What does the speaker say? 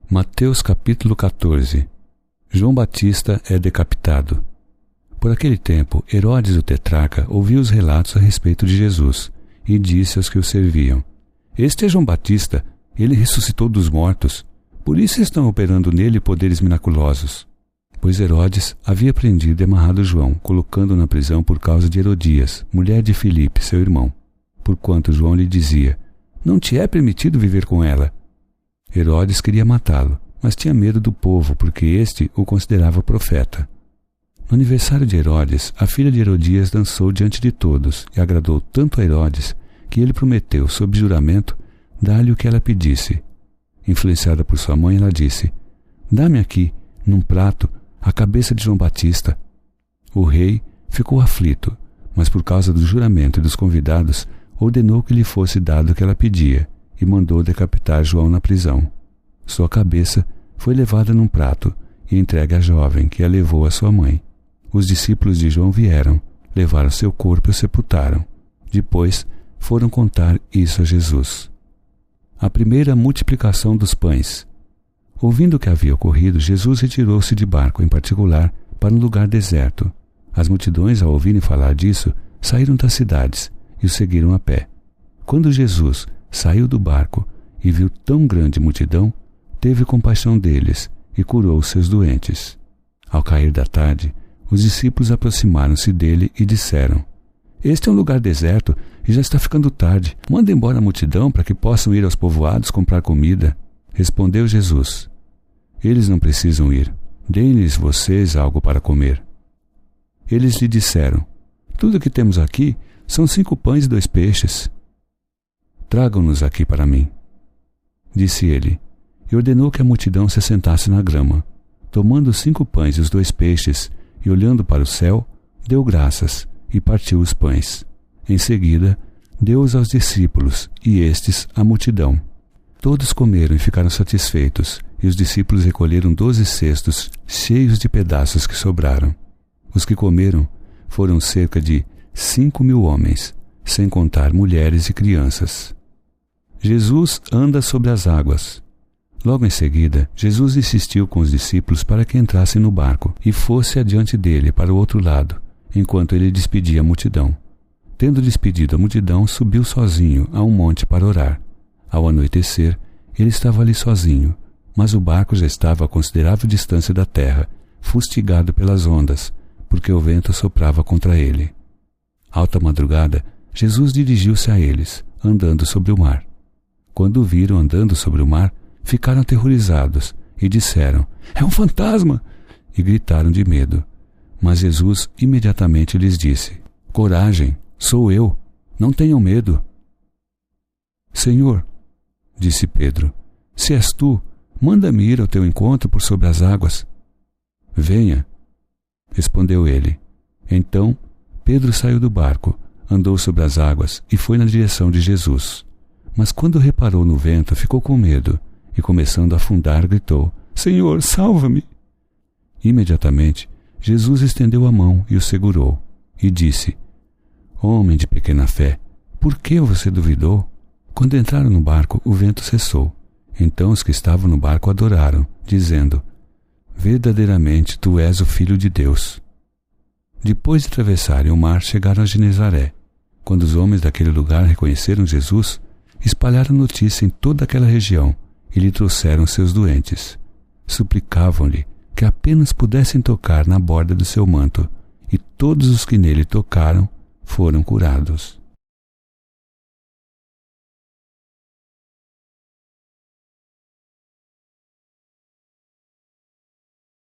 Mateus capítulo 14. João Batista é decapitado. Por aquele tempo, Herodes o tetrarca ouviu os relatos a respeito de Jesus e disse aos que o serviam: Este é João Batista, ele ressuscitou dos mortos, por isso estão operando nele poderes miraculosos. Pois Herodes havia prendido e amarrado João, colocando-o na prisão por causa de Herodias, mulher de Filipe, seu irmão, porquanto João lhe dizia: Não te é permitido viver com ela. Herodes queria matá-lo, mas tinha medo do povo, porque este o considerava profeta. No aniversário de Herodes, a filha de Herodias dançou diante de todos e agradou tanto a Herodes que ele prometeu, sob juramento, dar-lhe o que ela pedisse. Influenciada por sua mãe, ela disse: Dá-me aqui, num prato, a cabeça de João Batista. O rei ficou aflito, mas por causa do juramento e dos convidados, ordenou que lhe fosse dado o que ela pedia e mandou decapitar João na prisão. Sua cabeça foi levada num prato e entregue à jovem, que a levou à sua mãe. Os discípulos de João vieram, levaram seu corpo e o sepultaram. Depois foram contar isso a Jesus. A primeira multiplicação dos pães. Ouvindo o que havia ocorrido, Jesus retirou-se de barco, em particular, para um lugar deserto. As multidões, ao ouvirem falar disso, saíram das cidades e o seguiram a pé. Quando Jesus saiu do barco e viu tão grande multidão, teve compaixão deles e curou os seus doentes. Ao cair da tarde, os discípulos aproximaram-se dele e disseram: Este é um lugar deserto e já está ficando tarde. Manda embora a multidão para que possam ir aos povoados comprar comida. Respondeu Jesus: Eles não precisam ir. Deem-lhes vocês algo para comer. Eles lhe disseram: Tudo o que temos aqui são 5 pães e 2 peixes. Tragam-nos aqui para mim. Disse ele, e ordenou que a multidão se assentasse na grama. Tomando os 5 pães e os 2 peixes, e olhando para o céu, deu graças, e partiu os pães. Em seguida, deu-os aos discípulos, e estes à multidão. Todos comeram e ficaram satisfeitos, e os discípulos recolheram 12 cestos, cheios de pedaços que sobraram. Os que comeram foram cerca de 5.000 homens, sem contar mulheres e crianças. Jesus anda sobre as águas. Logo em seguida, Jesus insistiu com os discípulos para que entrassem no barco e fosse adiante dele para o outro lado, enquanto ele despedia a multidão. Tendo despedido a multidão, subiu sozinho a um monte para orar. Ao anoitecer, ele estava ali sozinho, mas o barco já estava a considerável distância da terra, fustigado pelas ondas, porque o vento soprava contra ele. Alta madrugada, Jesus dirigiu-se a eles, andando sobre o mar. Quando o viram andando sobre o mar, ficaram aterrorizados e disseram: É um fantasma! E gritaram de medo. Mas Jesus imediatamente lhes disse: Coragem, sou eu, não tenham medo. Senhor, disse Pedro, se és tu, manda-me ir ao teu encontro por sobre as águas. Venha, respondeu ele. Então Pedro saiu do barco, andou sobre as águas e foi na direção de Jesus. Mas quando reparou no vento, ficou com medo e, começando a afundar, gritou: Senhor, salva-me! Imediatamente, Jesus estendeu a mão e o segurou e disse: Homem de pequena fé, por que você duvidou? Quando entraram no barco, o vento cessou. Então os que estavam no barco adoraram, dizendo: Verdadeiramente tu és o Filho de Deus. Depois de atravessarem o mar, chegaram a Genezaré. Quando os homens daquele lugar reconheceram Jesus, espalharam notícia em toda aquela região e lhe trouxeram seus doentes. Suplicavam-lhe que apenas pudessem tocar na borda do seu manto, e todos os que nele tocaram foram curados.